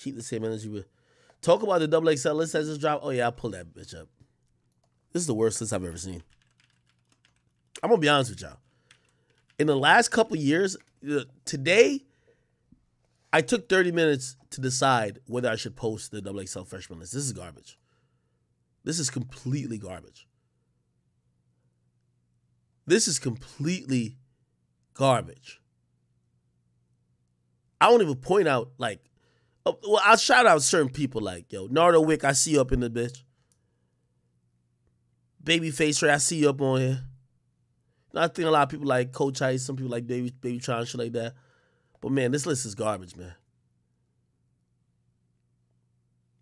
Keep the same energy. With talk about the double XL list that just dropped. Oh yeah, I'll pull that bitch up. This is the worst list I've ever seen. I'm gonna be honest with y'all. In the last couple years, today, I took 30 minutes to decide whether I should post the double XL freshman list. This is garbage. This is completely garbage. This is completely garbage. I won't even point out, like, well, I'll shout out certain people like, yo, Nardo Wick, I see you up in the bitch. Babyface Ray, I see you up on here. I think a lot of people like Coach Ice, some people like Baby Tron, shit like that. But man, this list is garbage, man.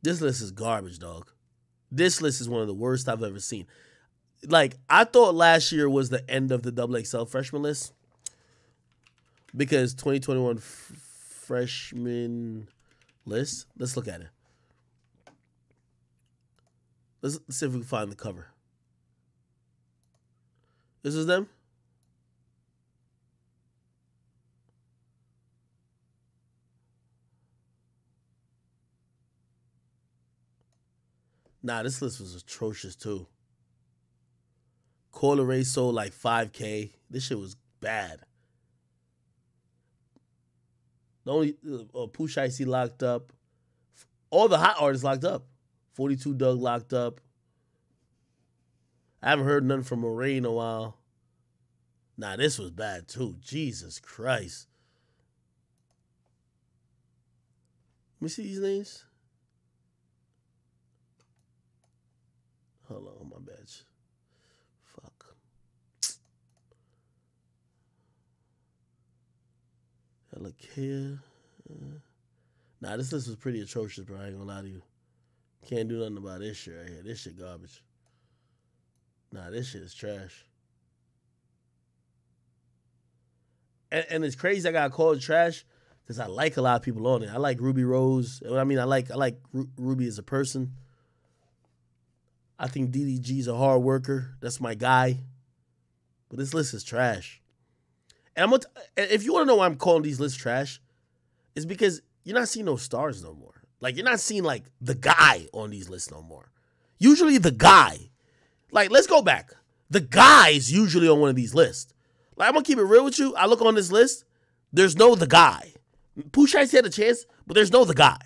This list is garbage, dog. This list is one of the worst I've ever seen. Like, I thought last year was the end of the double XL freshman list because 2021 freshman list. Let's look at it. Let's see if we can find the cover. This is them? Nah, this list was atrocious too. Coil Ray sold like 5K. This shit was bad. The only Pooh Shiesty locked up. All the hot artists locked up. 42 Doug locked up. I haven't heard nothing from Moray in a while. Nah, this was bad too. Jesus Christ. Let me see these names. Hold on, my bad. Fuck. Look here. Nah, this list was pretty atrocious, bro. I ain't gonna lie to you. Can't do nothing about this shit right here. This shit garbage. Nah, this shit is trash. And it's crazy I got called trash because I like a lot of people on it. I like Ruby Rose. I mean, I like Ruby as a person. I think DDG's a hard worker. That's my guy. But this list is trash. And if you want to know why I'm calling these lists trash, it's because you're not seeing no stars no more. Like, you're not seeing, like, the guy on these lists no more. Usually the guy. Like, let's go back. The guy's usually on one of these lists. Like, I'm going to keep it real with you. I look on this list. There's no the guy. Pooh Shiesty had a chance, but there's no the guy.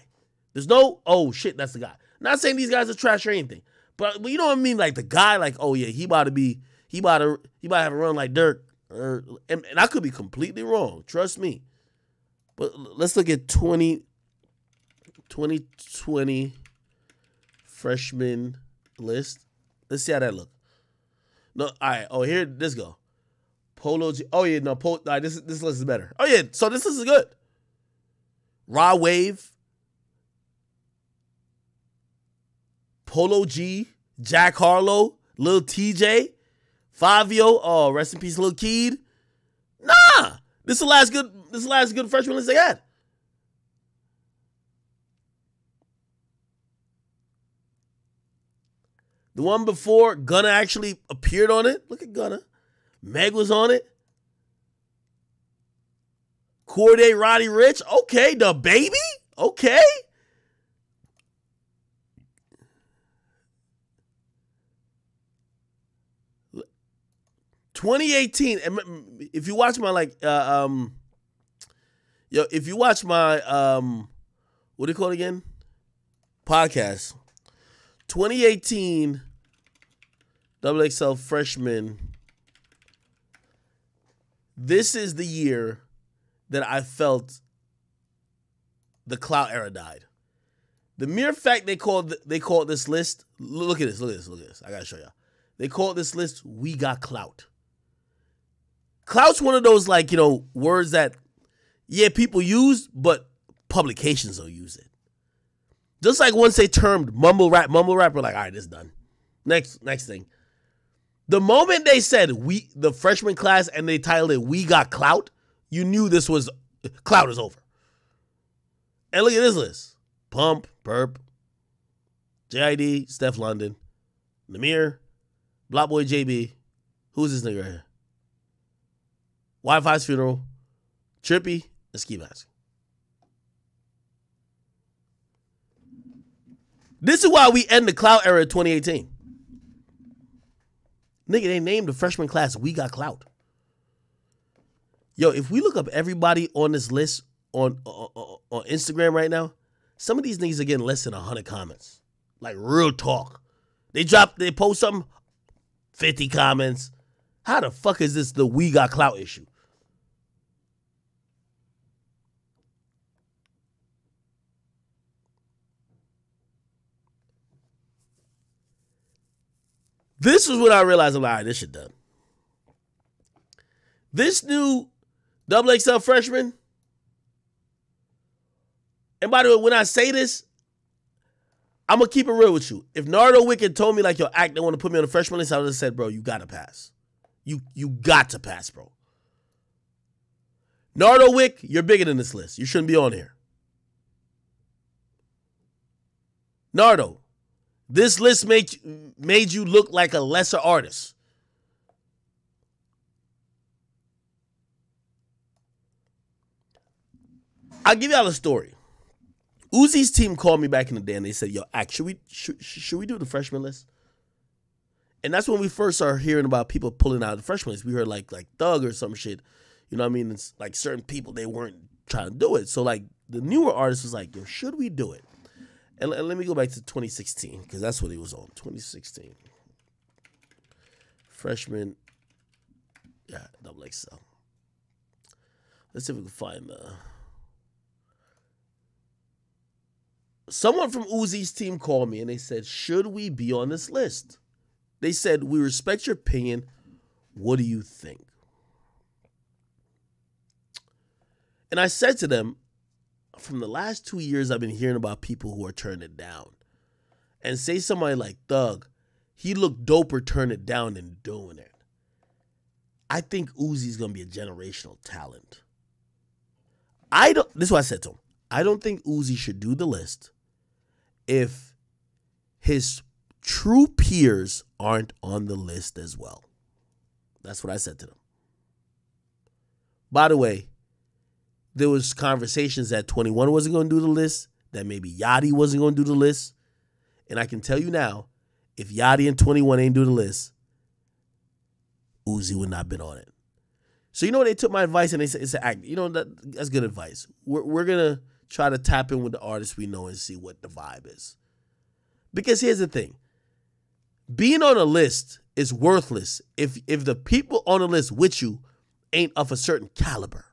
There's no, oh, shit, that's the guy. Not saying these guys are trash or anything. But you know what I mean? Like, the guy, like, oh, yeah, he about to have a run like Dirk. And I could be completely wrong. Trust me. But let's look at 2020 freshman list. Let's see how that look. No, all right. Oh, here, this go. Polo G. Oh, yeah, no. All right, this list is better. Oh, yeah, so this list is good. Raw Wave. Polo G. Jack Harlow. Lil TJ. Fabio. Oh, rest in peace, Lil Keed. Nah. This is the last good freshman list they had. The one before, Gunna actually appeared on it. Look at Gunna. Meg was on it. Corday, Roddy Rich. Okay, the baby. Okay. (2018) and if you watch my if you watch my what do you call it again? Podcast. 2018 XXL freshman. This is the year that I felt the clout era died. The mere fact they called this list. Look at this. I gotta show y'all. They called this list "We Got Clout." Clout's one of those, like, you know, words that, yeah, people use, but publications don't use it. Just like once they termed mumble rap, we're like, all right, this is done. Next thing. The moment they said the freshman class, and they titled it "We Got Clout," you knew clout is over. And look at this list. Pump, Burp, JID, Steph London, Namir, Block Boy JB. Who's this nigga right here? Wi-Fi's Funeral, Trippy, and Ski Mask. This is why we end the clout era of 2018. Nigga, they named the freshman class We Got Clout. Yo, if we look up everybody on this list on Instagram right now, some of these niggas are getting less than 100 comments. Like, real talk. They post something, 50 comments. How the fuck is this the We Got Clout issue? This is when I realized, I'm like, all right, this shit done. This new XXL freshman, and by the way, when I say this, I'm going to keep it real with you. If Nardo Wick had told me, like, yo, Act, they want to put me on the freshman list, I would have said, bro, you got to pass. You got to pass, bro. Nardo Wick, you're bigger than this list. You shouldn't be on here. Nardo, this list made you look like a lesser artist. I'll give y'all a story. Uzi's team called me back in the day and they said, yo, Act, should we do the freshman list? And that's when we first started hearing about people pulling out the freshman list. We heard like Thug or some shit. You know what I mean? It's like certain people, they weren't trying to do it. So like the newer artist was like, yo, should we do it? And let me go back to 2016 because that's what he was on. 2016. Freshman. Yeah, XXL. Let's see if we can find the... Someone from Uzi's team called me and they said, should we be on this list? They said, we respect your opinion. What do you think? And I said to them, from the last 2 years, I've been hearing about people who are turning it down. And say somebody like Thug, he looked doper turning it down than doing it. I think Uzi's going to be a generational talent. This is what I said to him. I don't think Uzi should do the list if his true peers aren't on the list as well. That's what I said to them. By the way, there was conversations that 21 wasn't going to do the list, that maybe Yachty wasn't going to do the list. And I can tell you now, if Yachty and 21 ain't do the list, Uzi would not have been on it. So you know, they took my advice and they said, you know, that's good advice. We're going to try to tap in with the artists we know and see what the vibe is. Because here's the thing. Being on a list is worthless if the people on the list with you ain't of a certain caliber.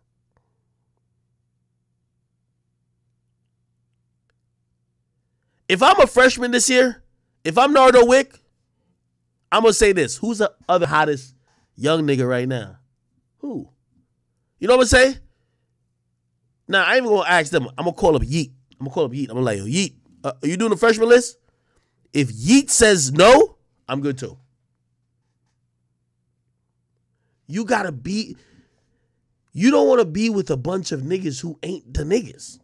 If I'm a freshman this year, if I'm Nardo Wick, I'm going to say this. Who's the other hottest young nigga right now? Who? You know what I'm saying? Now, I ain't even going to ask them. I'm going to call up Yeet. I'm going to like, yo, Yeet, are you doing the freshman list? If Yeet says no, I'm good too. You got to be, you don't want to be with a bunch of niggas who ain't the niggas.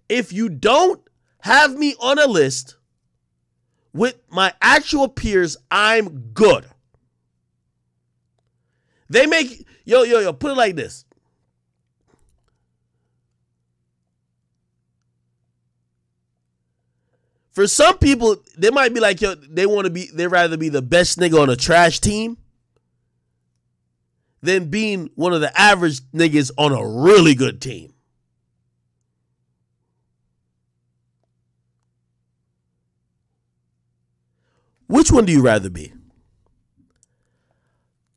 If you don't have me on a list with my actual peers, I'm good. They make, yo, put it like this. For some people, they might be like, yo, they'd rather be the best nigga on a trash team than being one of the average niggas on a really good team. Which one do you rather be?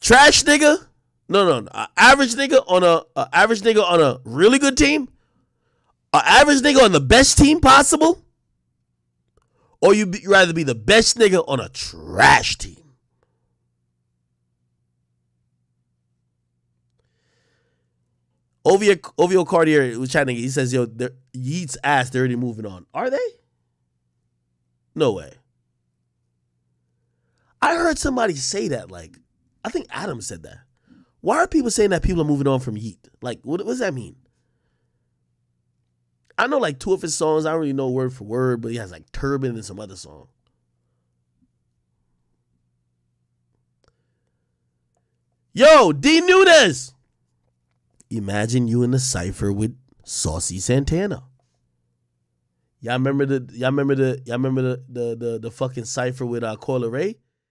Trash nigga? No. Average nigga on a really good team? An average nigga on the best team possible? Or you rather be the best nigga on a trash team? Ovio Cartier was chatting. He says, yo, Yeet's ass, they're already moving on. Are they? No way. I heard somebody say that, like, I think Adam said that. Why are people saying that people are moving on from Yeet? Like, what does that mean? I know like two of his songs, I don't really know word for word, but he has like Turban and some other song. Yo, D Nunez. Imagine you in the cypher with Saucy Santana. Y'all remember the fucking cipher with Coyle Ray?